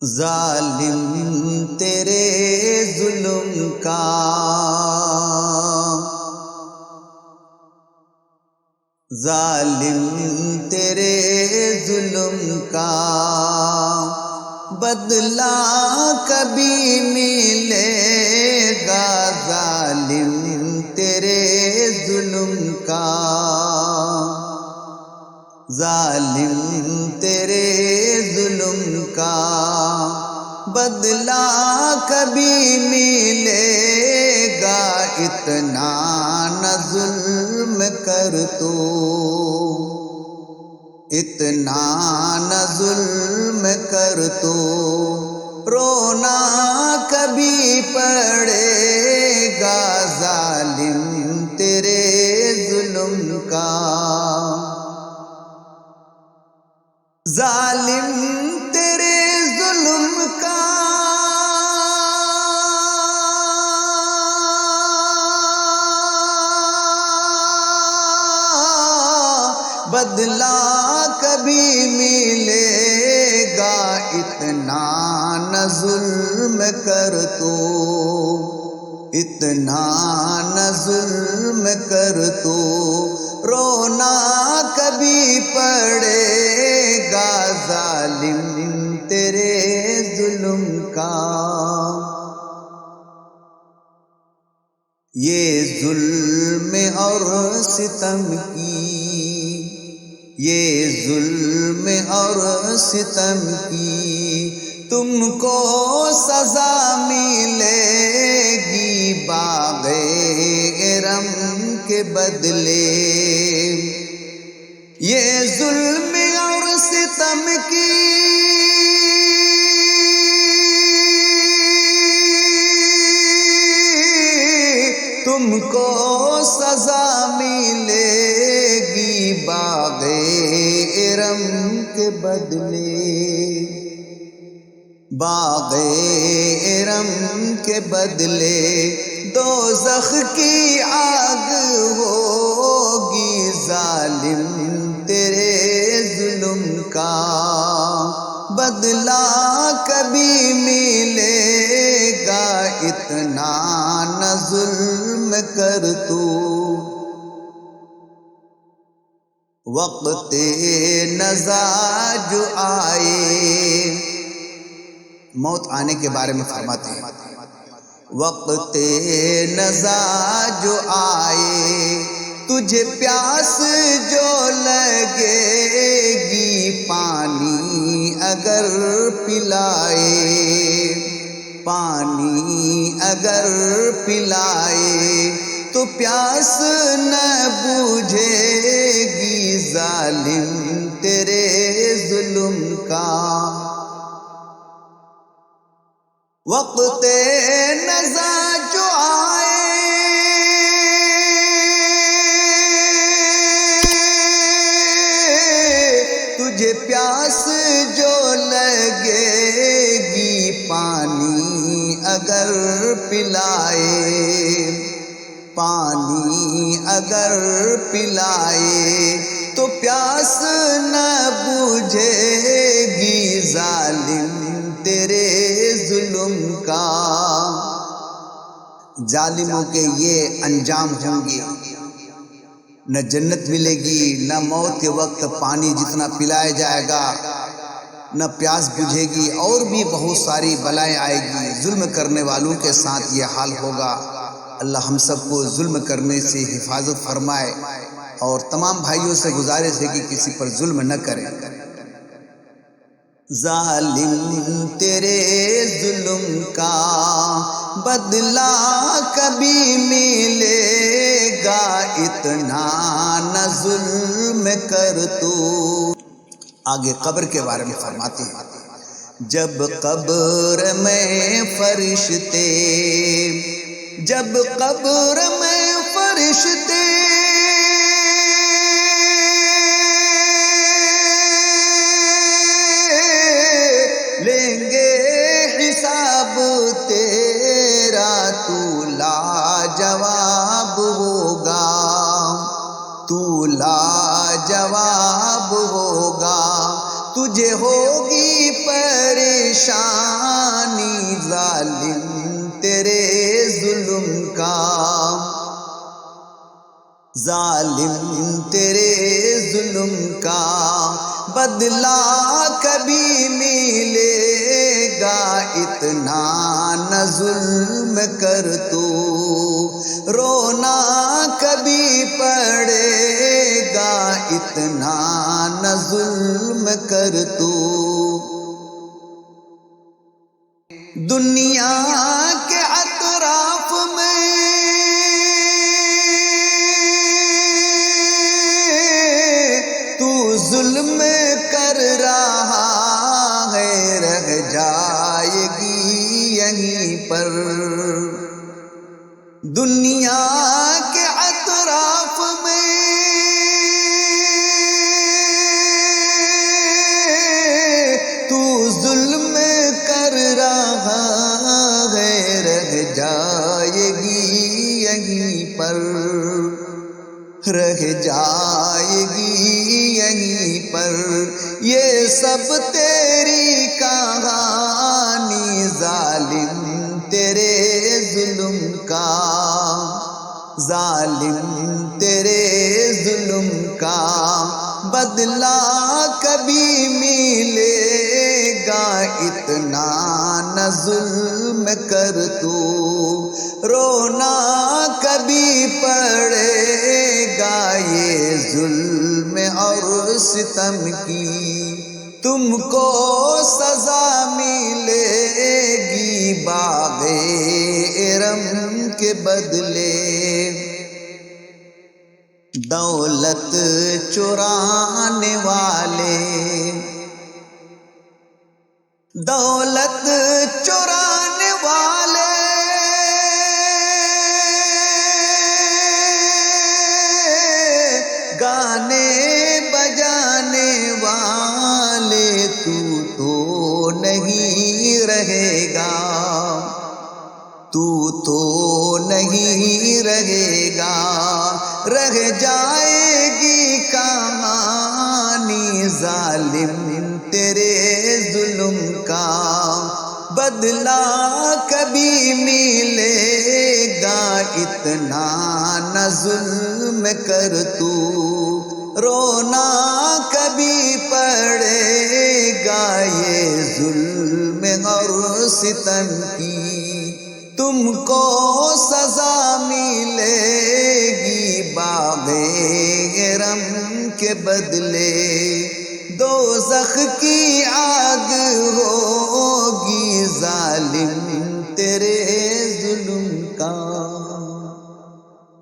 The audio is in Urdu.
ظالم تیرے ظلم کا ظالم تیرے ظلم کا بدلہ کبھی ملے گا ظالم تیرے ظلم کا ظالم تیرے ظلم کا بدلہ کبھی ملے گا اتنا نہ ظلم کر تو اتنا نہ ظلم کر تو رونا کبھی پڑے گا ظالم تیرے ظلم کا ظالم تیرے ظلم کا بدلہ کبھی ملے گا اتنا نہ ظلم کر تو اتنا نہ ظلم کر تو رونا کبھی پڑے گا ظالم تیرے ظلم کا یہ ظلم اور ستم کی یہ ظلم اور ستم کی تم کو سزا ملے گی باغ ارم کے بدلے یہ ظلم اور ستم کی تم کو سزا ملے گی باغ ارم کے بدلے باغ ارم کے بدلے دوزخ کی آگ ہوگی ظالم تیرے ظلم کا بدلہ کبھی ملے گا اتنا نہ ظلم کر تو وقت نزا جو آئے موت آنے کے بارے میں فرماتے ہیں وقت نزا جو آئے تجھے پیاس جو لگے گی پانی اگر پلائے پانی اگر پلائے تو پیاس نہ بوجھے گی ظالم تیرے ظلم کا وقت نزا جو آئے تجھے پیاس جو لگے گی پانی اگر پلائے پانی اگر پلائے تو پیاس نہ بوجھے گی ظالم تیرے ظلم کا ظالموں کے یہ انجام ہوں گے نہ جنت ملے گی نہ موت کے وقت پانی جتنا پلایا جائے گا نہ پیاس بجھے گی اور بھی بہت ساری بلائیں آئے گی ظلم کرنے والوں کے ساتھ یہ حال ہوگا اللہ ہم سب کو ظلم کرنے سے حفاظت فرمائے اور تمام بھائیوں سے گزارش ہے کہ کسی پر ظلم نہ کریں ظالم تیرے ظلم کا بدلہ کبھی ملے گا اتنا نہ ظلم کر تو آگے قبر کے بارے میں فرماتے ہیں جب قبر میں فرشتے جب قبر میں فرشتے لیں گے حساب تیرا تو لاجواب ہوگا تو لاجواب ہوگا تجھے ہوگی پریشان ظالم تیرے ظلم کا بدلہ کبھی ملے گا، اتنا نہ ظلم کر تو، رونا کبھی پڑے گا، اتنا نہ ظلم کر تو۔ دنیا کے اطراف میں تو ظلم کر رہا ہے، رہ جائے گی یہیں پر۔ دنیا کے اطراف میں تو ظلم کر رہا ہے، رہ جائے گی یہیں پر، رہ جائے گی یہیں پر۔ یہ سب تیری کہانی ظالم تیرے ظلم کا، ظالم تیرے ظلم کا بدلہ کبھی ملے گا، اتنا نہ ظلم کر تو، رونا کبھی پڑے گا یہ ظلم اور ستم کی، تم کو سزا ملے گی باغ ارم کے بدلے۔ دولت چرانے والے، دولت چرانے والے گانے بجانے والے تو نہیں رہے گا، تو نہیں رہے گا، رہ جائے گی کہانی ظالم تیرے ظلم کا، بدلہ کبھی ملے گا، اتنا نہ ظلم کر تو، رونا کبھی پڑے گا یہ ظلم اور ستم کی، تم کو سزا ملے گی باغ ارم کے بدلے۔ دوزخ کی آگ ہوگی ظالم تیرے ظلم کا۔